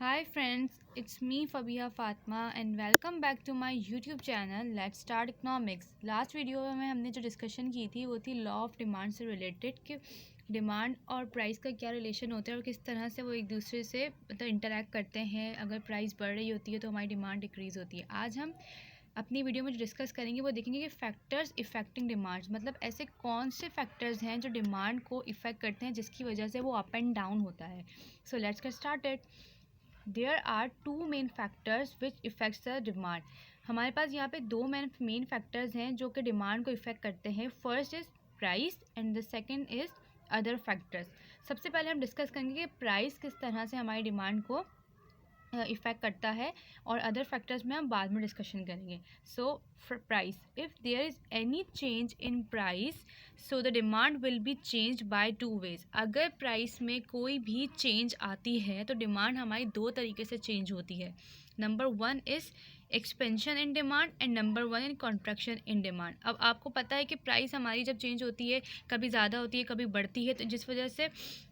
Hi friends, it's me Fabiha Fatma and welcome back to my YouTube channel Let's Start Economics। Last video में हमने जो discussion की थी वो थी लॉ ऑफ डिमांड से रिलेटेड कि डिमांड और प्राइस का क्या रिलेशन होता है और किस तरह से वो एक दूसरे से मतलब इंटरेक्ट करते हैं। अगर प्राइस बढ़ रही होती है तो हमारी डिमांड डिक्रीज़ होती है। आज हम अपनी वीडियो में जो डिस्कस करेंगे वो देखेंगे कि फैक्टर्स इफेक्टिंग डिमांड, मतलब ऐसे कौन से फैक्टर्स हैं जो डिमांड को इफ़ेक्ट करते हैं जिसकी वजह से वो अप एंड डाउन होता है। So let's get started. There are two main factors which affects the demand. हमारे पास यहाँ पे दो मेन फैक्टर्स हैं जो कि डिमांड को इफ़ेक्ट करते हैं। First is price and the second is other factors. सबसे पहले हम डिस्कस करेंगे कि प्राइस किस तरह से हमारी डिमांड को इफ़ेक्ट करता है और अदर फैक्टर्स में हम बाद में डिस्कशन करेंगे। So price, if there is any change in price so the demand will be change by two ways. अगर प्राइस में कोई भी चेंज आती है तो डिमांड हमारी दो तरीके से चेंज होती है। Number one is expansion in demand and number one in contraction in demand. अब आपको पता है कि प्राइस हमारी जब चेंज होती है कभी ज़्यादा होती है कभी बढ़ती है, तो जिस वजह से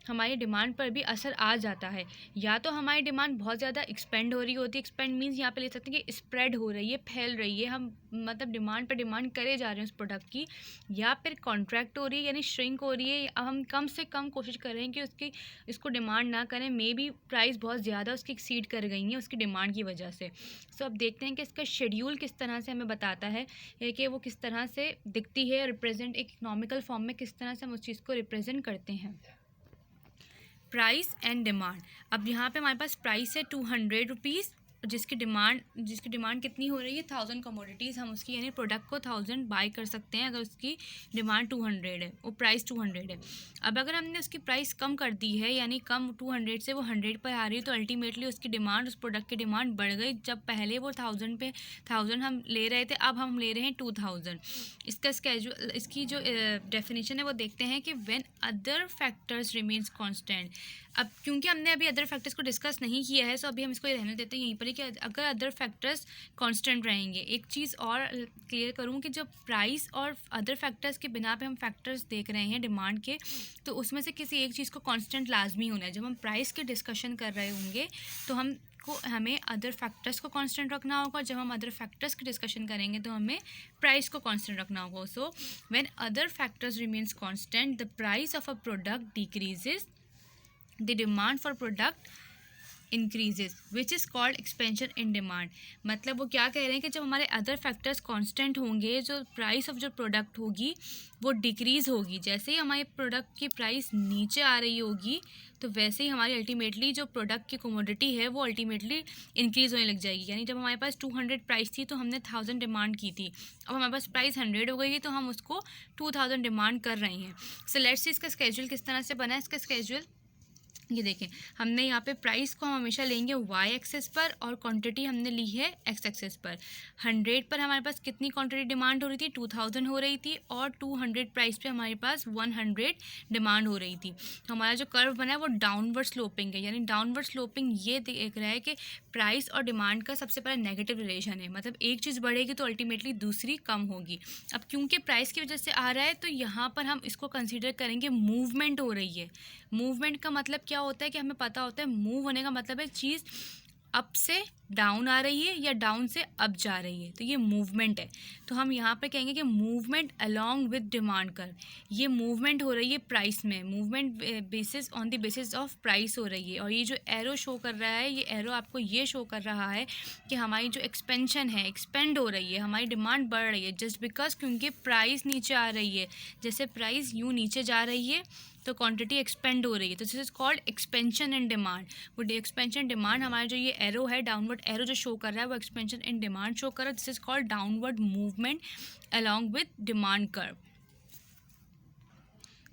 हमारी डिमांड पर भी असर आ जाता है। या तो हमारी डिमांड बहुत ज़्यादा एक्सपेंड हो रही होती है, एक्सपेंड मीन्स यहाँ पे ले सकते हैं कि स्प्रेड हो रही है, फैल रही है, हम मतलब डिमांड पर डिमांड करे जा रहे हैं उस प्रोडक्ट की। या फिर कॉन्ट्रैक्ट हो रही है यानी श्रिंक हो रही है, हम कम से कम कोशिश कर रहे हैं कि इसको डिमांड ना करें, मे बी प्राइस बहुत ज़्यादा उसकी एक्सीड कर गई है उसकी डिमांड की वजह से। सो अब देखते हैं कि इसका शेड्यूल किस तरह से हमें बताता है कि वो किस तरह से दिखती है, रिप्रेजेंट एक इकोनॉमिकल फॉर्म में किस तरह से हम उस चीज़ को रिप्रेजेंट करते हैं। Price and demand. अब यहाँ पे हमारे पास प्राइस है 200 रुपीज़, जिसकी डिमांड कितनी हो रही है 1000 कमोडिटीज़। हम उसकी यानी प्रोडक्ट को 1000 बाय कर सकते हैं अगर उसकी डिमांड 200 है, वो प्राइस 200 है। अब अगर हमने उसकी प्राइस कम कर दी है यानी कम 200 से वो 100 पर आ रही है, तो अल्टीमेटली उसकी डिमांड, उस प्रोडक्ट की डिमांड बढ़ गई। जब पहले वो 1000 हम ले रहे थे, अब हम ले रहे हैं 2000। इसकी जो डेफिनेशन है वो देखते हैं कि when other factors remains constant. अब क्योंकि हमने अभी अदर फैक्टर्स को डिस्कस नहीं किया है, सो अभी हम इसको रहने देते हैं यहीं पर ही कि अगर अदर फैक्टर्स कांस्टेंट रहेंगे। एक चीज़ और क्लियर करूँ कि जब प्राइस और अदर फैक्टर्स के बिना पे हम फैक्टर्स देख रहे हैं डिमांड के, तो उसमें से किसी एक चीज़ को कांस्टेंट लाजमी होना है। जब हम प्राइस के डिस्कशन कर रहे होंगे तो हमें अदर फैक्टर्स को कांस्टेंट रखना होगा, जब हम अदर फैक्टर्स की डिस्कशन करेंगे तो हमें प्राइस को कांस्टेंट रखना होगा। So when other factors remains constant the price of a product decreases, the demand for product increases which is called expansion in demand। मतलब वो क्या कह रहे हैं कि जब हमारे अदर फैक्टर्स कांस्टेंट होंगे, जो प्राइस ऑफ जो प्रोडक्ट होगी वो डिक्रीज़ होगी। जैसे ही हमारे प्रोडक्ट की प्राइस नीचे आ रही होगी तो वैसे ही हमारी अल्टीमेटली जो प्रोडक्ट की कमोडिटी है वो अल्टीमेटली इंक्रीज़ होने लग जाएगी। यानी जब हमारे पास 200 प्राइस थी तो हमने 1000 डिमांड की थी, अब हमारे पास प्राइस 100 हो गई है तो हम उसको 2000 डिमांड कर रहे हैं। सो लेट्स सी इसका स्केड्यूल किस तरह से बना है। इसका स्केड्यूल ये देखें, हमने यहाँ पे प्राइस को हम हमेशा लेंगे वाई एक्सेस पर और क्वांटिटी हमने ली है एक्स एक्सेस पर। 100 पर हमारे पास कितनी क्वांटिटी डिमांड हो रही थी, 2000 हो रही थी, और 200 प्राइस पे हमारे पास 100 डिमांड हो रही थी। तो हमारा जो कर्व बना है वो डाउनवर्ड स्लोपिंग है। यानी डाउनवर्ड स्लोपिंग ये देख रहा है कि प्राइस और डिमांड का सबसे पहले नेगेटिव रिलेशन है, मतलब एक चीज़ बढ़ेगी तो अल्टीमेटली दूसरी कम होगी। अब क्योंकि प्राइस की वजह से आ रहा है तो यहाँ पर हम इसको कंसिडर करेंगे मूवमेंट हो रही है। मूवमेंट का मतलब क्या होता है कि हमें पता होता है मूव होने का मतलब है चीज़ अप से डाउन आ रही है या डाउन से अप जा रही है, तो ये मूवमेंट है। तो हम यहाँ पे कहेंगे कि मूवमेंट अलोंग विद डिमांड कर, ये मूवमेंट हो रही है प्राइस में, movement basis on the basis of price हो रही है। और ये जो एरो शो कर रहा है, ये एरो आपको ये शो कर रहा है कि हमारी जो एक्सपेंशन है, एक्सपेंड हो रही है, हमारी डिमांड बढ़ रही है जस्ट बिकॉज क्योंकि प्राइस नीचे आ रही है। जैसे प्राइस यूँ नीचे जा रही है तो क्वांटिटी एक्सपेंड हो रही है, तो this is called expansion in demand. वो एक्सपेंशन डिमांड, हमारा जो ये एरो है डाउनवर्ड एरो जो शो कर रहा है वो एक्सपेंशन इन डिमांड शो कर रहा है। This is called downward movement along with demand curve.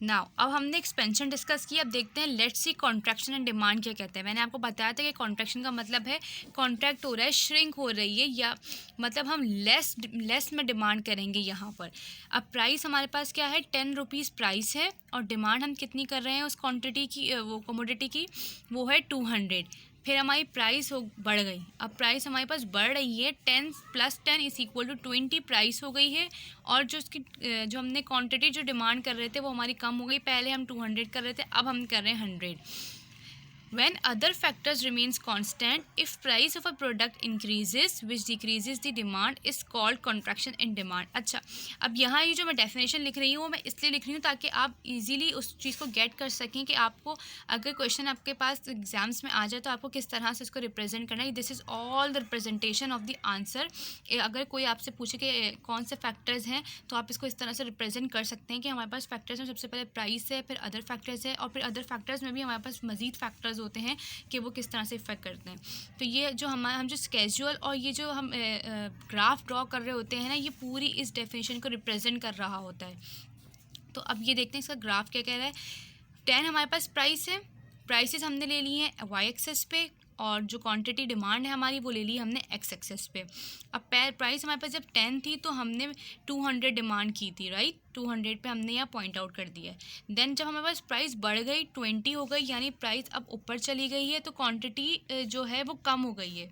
Now अब हमने एक्सपेंशन डिस्कस किया, अब देखते हैं let's see contraction and demand क्या कहते हैं। मैंने आपको बताया था कि कॉन्ट्रैक्शन का मतलब है कॉन्ट्रैक्ट हो रहा है, श्रिंक हो रही है, या मतलब हम लेस में डिमांड करेंगे यहाँ पर। अब प्राइस हमारे पास क्या है 10 रुपीज़ प्राइस है और डिमांड हम कितनी कर रहे हैं उस क्वान्टिटी की, वो कमोडिटी की, वो है 200। फिर हमारी प्राइस बढ़ गई। अब प्राइस हमारे पास बढ़ रही है, 10 + 10 = 20 प्राइस हो गई है। और जो हमने क्वांटिटी जो डिमांड कर रहे थे वो हमारी कम हो गई। पहले हम 200 कर रहे थे, अब हम कर रहे हैं 100। When other factors remains constant, if price of a product increases which decreases the demand is called contraction in demand. अच्छा, अब यहाँ ये जो मैं डेफिनेशन लिख रही हूँ वो मैं इसलिए लिख रही हूँ ताकि आप इजीली उस चीज़ को गेट कर सकें कि आपको अगर क्वेश्चन आपके पास एग्जाम्स में आ जाए तो आपको किस तरह से इसको रिप्रेजेंट करना है. This is all the representation of the answer. अगर कोई आपसे पूछे कि कौन से फैक्टर्स हैं तो आप इसको इस तरह से रिप्रेजेंट कर सकते हैं कि हमारे पास फैक्टर्स में सबसे पहले प्राइस है, फिर अदर फैक्टर्स है, और फिर अदर फैक्टर्स में भी हमारे पास मज़ीद फैक्टर्स होते हैं कि वो किस तरह से इफ़ेक्ट करते हैं. तो ये जो हम जो स्केजुअल और ये जो हम ग्राफ ड्रॉ कर रहे होते हैं ना, ये पूरी इस डेफिनेशन को रिप्रेजेंट कर रहा होता है. तो अब ये देखते हैं इसका ग्राफ क्या कह रहा है. 10 हमारे पास प्राइस है, प्राइसेस हमने ले ली हैं वाई एक्सेस पे, और जो क्वांटिटी डिमांड है हमारी वो ले ली हमने एक्स एक्सेस पे. अब प्राइस हमारे पास जब 10 थी तो हमने 200 डिमांड की थी, राइट. 200 पे हमने यहाँ पॉइंट आउट कर दिया है. देन जब हमारे पास प्राइस बढ़ गई 20 हो गई, यानी प्राइस अब ऊपर चली गई है, तो क्वांटिटी जो है वो कम हो गई है.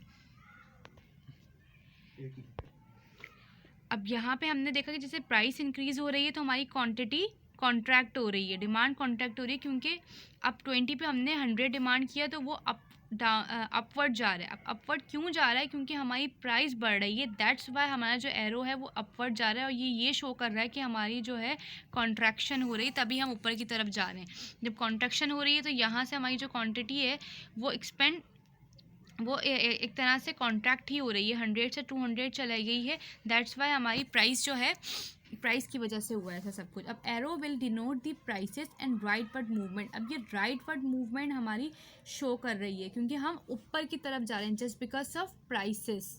अब यहाँ पे हमने देखा कि जैसे प्राइस इंक्रीज़ हो रही है तो हमारी क्वांटिटी कॉन्ट्रैक्ट हो रही है, डिमांड कॉन्ट्रैक्ट हो रही है, क्योंकि अब 20 पे हमने 100 डिमांड किया तो वो अपवर्ड जा रहा है. अब अपवर्ड क्यों जा रहा है? क्योंकि हमारी प्राइस बढ़ रही है. दैट्स वाई हमारा जो एरो है वो अपवर्ड जा रहा है, और ये शो कर रहा है कि हमारी जो है कॉन्ट्रैक्शन हो रही है, तभी हम ऊपर की तरफ जा रहे हैं. जब कॉन्ट्रैक्शन हो रही है तो यहाँ से हमारी जो क्वान्टिटी है वो एक्सपेंड वो एक तरह से कॉन्ट्रैक्ट ही हो रही है, 100 से 200 चलाई गई है. दैट्स वाई हमारी प्राइस जो है, प्राइस की वजह से हुआ है ऐसा सब कुछ. अब arrow will denote the prices and rightward movement. अब ये राइटवर्ड मूवमेंट हमारी शो कर रही है क्योंकि हम ऊपर की तरफ जा रहे हैं, जस्ट बिकॉज ऑफ प्राइसेस.